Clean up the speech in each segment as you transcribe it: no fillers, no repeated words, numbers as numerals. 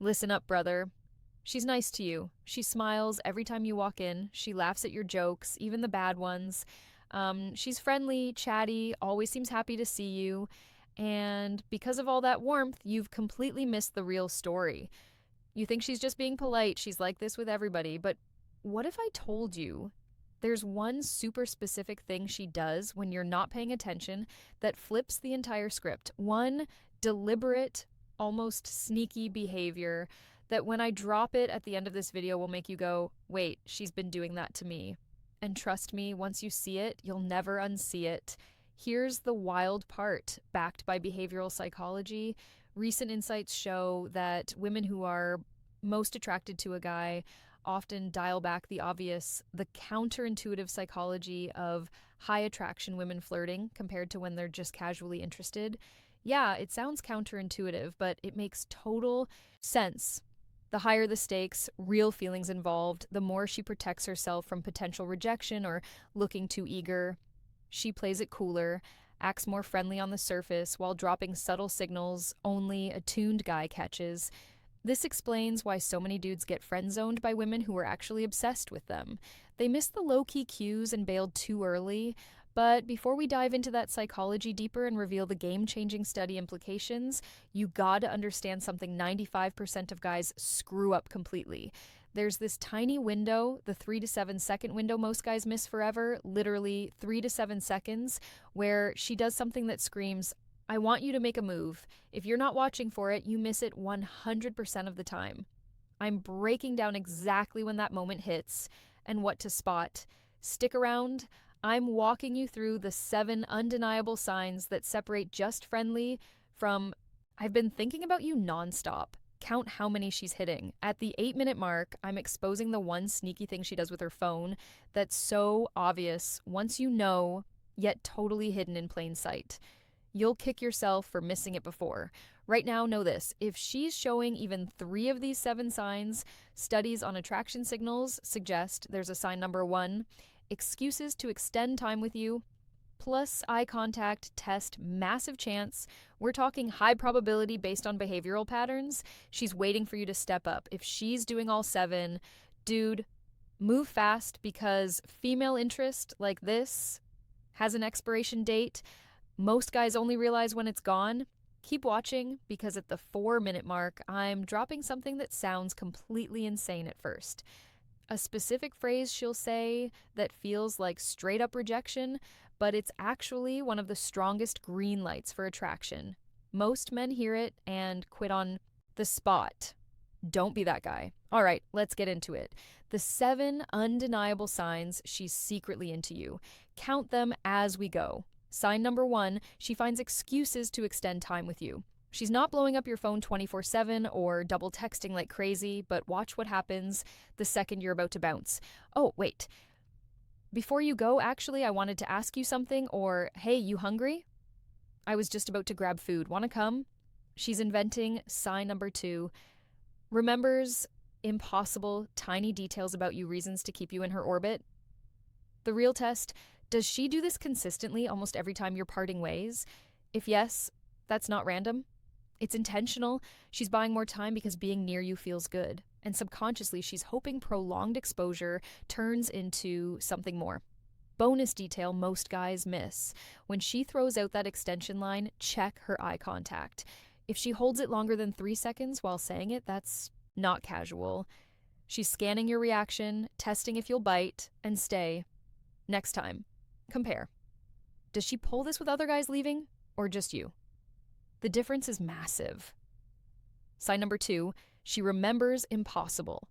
Listen up, brother. She's nice to you. She smiles every time you walk in. She laughs at your jokes, even the bad ones. She's friendly, chatty, always seems happy to see you. And because of all that warmth, you've completely missed the real story. You think she's just being polite. She's like this with everybody. But what if I told you there's one super specific thing she does when you're not paying attention that flips the entire script? One deliberate, almost sneaky behavior that when I drop it at the end of this video will make you go, wait, she's been doing that to me. And trust me, once you see it, you'll never unsee it. Here's the wild part, backed by behavioral psychology. Recent insights show that women who are most attracted to a guy often dial back the obvious, the counterintuitive psychology of high attraction women flirting compared to when they're just casually interested. Yeah, it sounds counterintuitive, but it makes total sense. The higher the stakes, real feelings involved, the more she protects herself from potential rejection or looking too eager. She plays it cooler, acts more friendly on the surface while dropping subtle signals only a tuned guy catches. This explains why so many dudes get friend-zoned by women who are actually obsessed with them. They missed the low-key cues and bailed too early. But before we dive into that psychology deeper and reveal the game-changing study implications, you gotta understand something 95% of guys screw up completely. There's this tiny window, the 3 to 7 second window most guys miss forever, literally 3 to 7 seconds, where she does something that screams, I want you to make a move. If you're not watching for it, you miss it 100% of the time. I'm breaking down exactly when that moment hits and what to spot. Stick around. I'm walking you through the 7 undeniable signs that separate just friendly from I've been thinking about you nonstop. Count how many she's hitting. At the 8-minute mark, I'm exposing the one sneaky thing she does with her phone that's so obvious once you know, yet totally hidden in plain sight. You'll kick yourself for missing it before. Right now, know this. If she's showing even 3 of these 7 signs, studies on attraction signals suggest there's a sign number 1, excuses to extend time with you, plus eye contact, test, massive chance. We're talking high probability based on behavioral patterns. She's waiting for you to step up. If she's doing all 7, dude, move fast because female interest like this has an expiration date. Most guys only realize when it's gone. Keep watching because at the 4-minute mark, I'm dropping something that sounds completely insane at first. A specific phrase she'll say that feels like straight up rejection, but it's actually one of the strongest green lights for attraction. Most men hear it and quit on the spot. Don't be that guy. All right, let's get into it. The 7 undeniable signs she's secretly into you. Count them as we go. Sign number 1, she finds excuses to extend time with you. She's not blowing up your phone 24/7 or double texting like crazy, but watch what happens the second you're about to bounce. Oh, wait. Before you go, actually, I wanted to ask you something, or hey, you hungry? I was just about to grab food. Want to come? She's inventing sign number 2. Remembers impossible, tiny details about you, reasons to keep you in her orbit. The real test, does she do this consistently almost every time you're parting ways? If yes, that's not random. It's intentional. She's buying more time because being near you feels good. And subconsciously, she's hoping prolonged exposure turns into something more. Bonus detail most guys miss. When she throws out that extension line, check her eye contact. If she holds it longer than 3 seconds while saying it, that's not casual. She's scanning your reaction, testing if you'll bite, and stay. Next time, compare. Does she pull this with other guys leaving, or just you? The difference is massive. Sign number 2, she remembers impossible.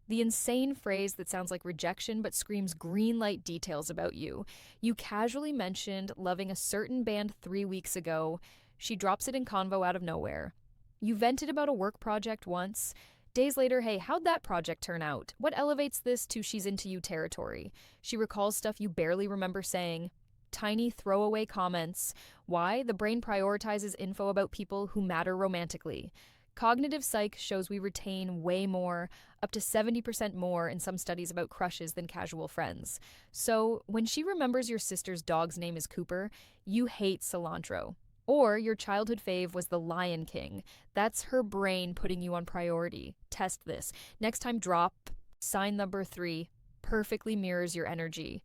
The insane phrase that sounds like rejection but screams green light details about you. You casually mentioned loving a certain band 3 weeks ago. She drops it in convo out of nowhere. You vented about a work project once. Days later, hey, how'd that project turn out? What elevates this to she's into you territory? She recalls stuff you barely remember saying. Tiny throwaway comments. Why? The brain prioritizes info about people who matter romantically. Cognitive psych shows we retain way more, up to 70% more in some studies about crushes than casual friends. So when she remembers your sister's dog's name is Cooper, you hate cilantro. Or your childhood fave was the Lion King. That's her brain putting you on priority. Test this. Next time, drop sign number 3. Perfectly mirrors your energy.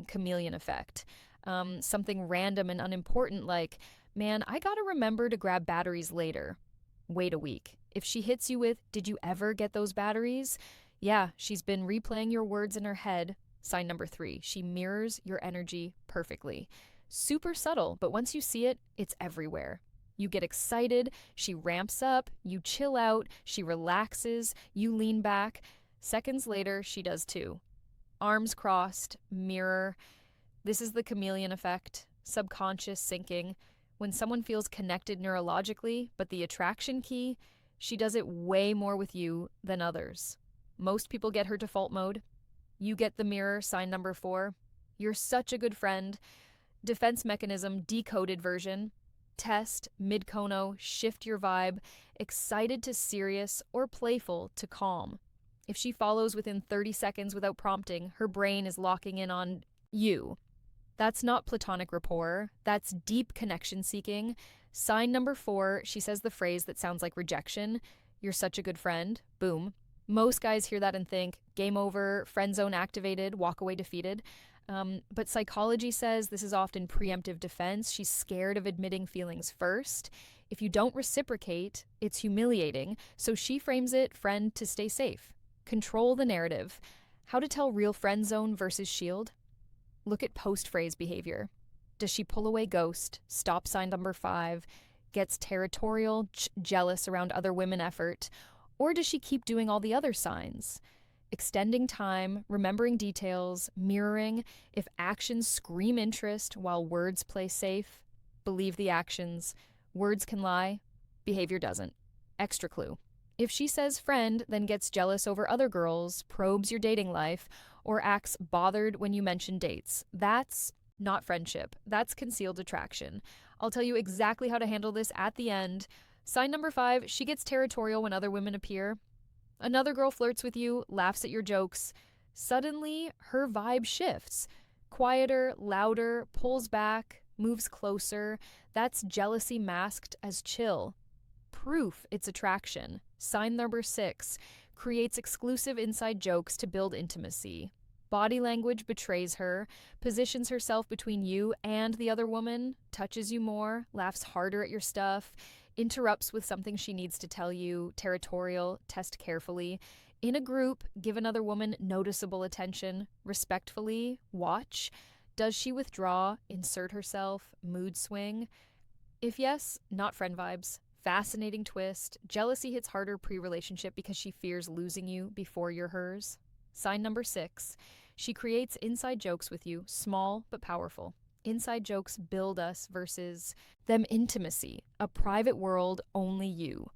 Chameleon effect. Something random and unimportant like, man, I gotta remember to grab batteries later. Wait a week. If she hits you with, did you ever get those batteries? Yeah, she's been replaying your words in her head. Sign number 3. She mirrors your energy perfectly. Super subtle, but once you see it, it's everywhere. You get excited, she ramps up, you chill out, she relaxes, you lean back. Seconds later, she does too. Arms crossed, mirror. This is the chameleon effect, subconscious syncing. When someone feels connected neurologically, but the attraction key, she does it way more with you than others. Most people get her default mode. You get the mirror, sign number 4. You're such a good friend. Defense mechanism, decoded version. Test, mid-kono, shift your vibe, excited to serious or playful to calm. If she follows within 30 seconds without prompting, her brain is locking in on you. That's not platonic rapport, that's deep connection seeking. Sign number 4, she says the phrase that sounds like rejection. You're such a good friend. Boom. Most guys hear that and think, game over, friend zone activated, walk away defeated. But psychology says this is often preemptive defense. She's scared of admitting feelings first. If you don't reciprocate, it's humiliating. So she frames it, friend, to stay safe. Control the narrative. How to tell real friend zone versus shield? Look at post-phrase behavior. Does she pull away ghost, stop sign number 5, gets territorial, jealous around other women effort, or does she keep doing all the other signs? Extending time, remembering details, mirroring. If actions scream interest while words play safe, believe the actions. Words can lie, behavior doesn't. Extra clue. If she says friend, then gets jealous over other girls, probes your dating life, or acts bothered when you mention dates, that's not friendship. That's concealed attraction. I'll tell you exactly how to handle this at the end. Sign number 5, she gets territorial when other women appear. Another girl flirts with you, laughs at your jokes. Suddenly, her vibe shifts. Quieter, louder, pulls back, moves closer. That's jealousy masked as chill. Proof it's attraction. Sign number 6, creates exclusive inside jokes to build intimacy. Body language betrays her, positions herself between you and the other woman, touches you more, laughs harder at your stuff, interrupts with something she needs to tell you, territorial, test carefully. In a group, give another woman noticeable attention, respectfully, watch. Does she withdraw, insert herself, mood swing? If yes, not friend vibes. Fascinating twist. Jealousy hits harder pre-relationship because she fears losing you before you're hers. Sign number 6, she creates inside jokes with you, small but powerful. Inside jokes build us versus them intimacy, a private world, only you.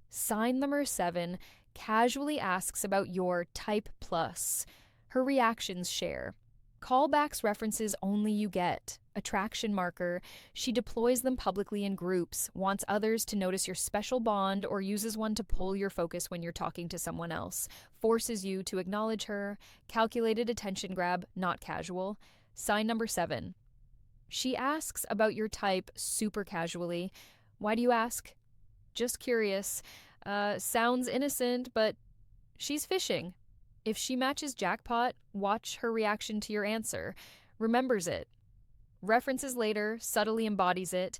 Sign number 7, casually asks about your type plus. Her reactions share. Callbacks references only you get. Attraction marker. She deploys them publicly in groups, wants others to notice your special bond, or uses one to pull your focus when you're talking to someone else. Forces you to acknowledge her. Calculated attention grab, not casual. Sign number 7. She asks about your type super casually. Why do you ask? Just curious. Sounds innocent, but she's fishing. If she matches jackpot, watch her reaction to your answer. Remembers it. References later, subtly embodies it.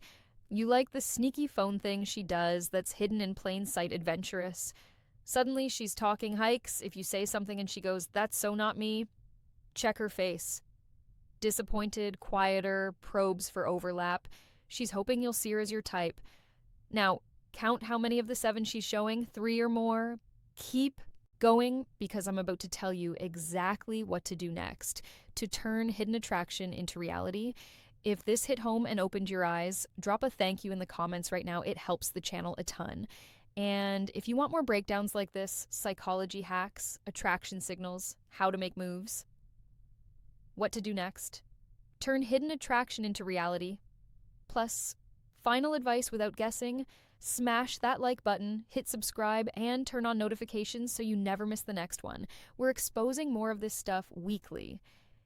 You like the sneaky phone thing she does that's hidden in plain sight adventurous. Suddenly she's talking hikes. If you say something and she goes, "That's so not me," check her face. Disappointed, quieter, probes for overlap. She's hoping you'll see her as your type. Now, count how many of the 7 she's showing, 3 or more. Keep going, because I'm about to tell you exactly what to do next to turn hidden attraction into reality. If this hit home and opened your eyes, drop a thank you in the comments right now. It helps the channel a ton. And if you want more breakdowns like this, psychology hacks, attraction signals, how to make moves, what to do next, turn hidden attraction into reality, plus final advice without guessing, smash that like button, hit subscribe, and turn on notifications so you never miss the next one. We're exposing more of this stuff weekly.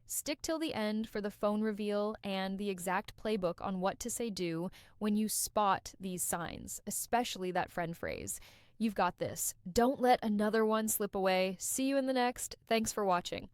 Stick till the end for the phone reveal and the exact playbook on what to say do when you spot these signs, especially that friend phrase. You've got this. Don't let another one slip away. See you in the next. Thanks for watching.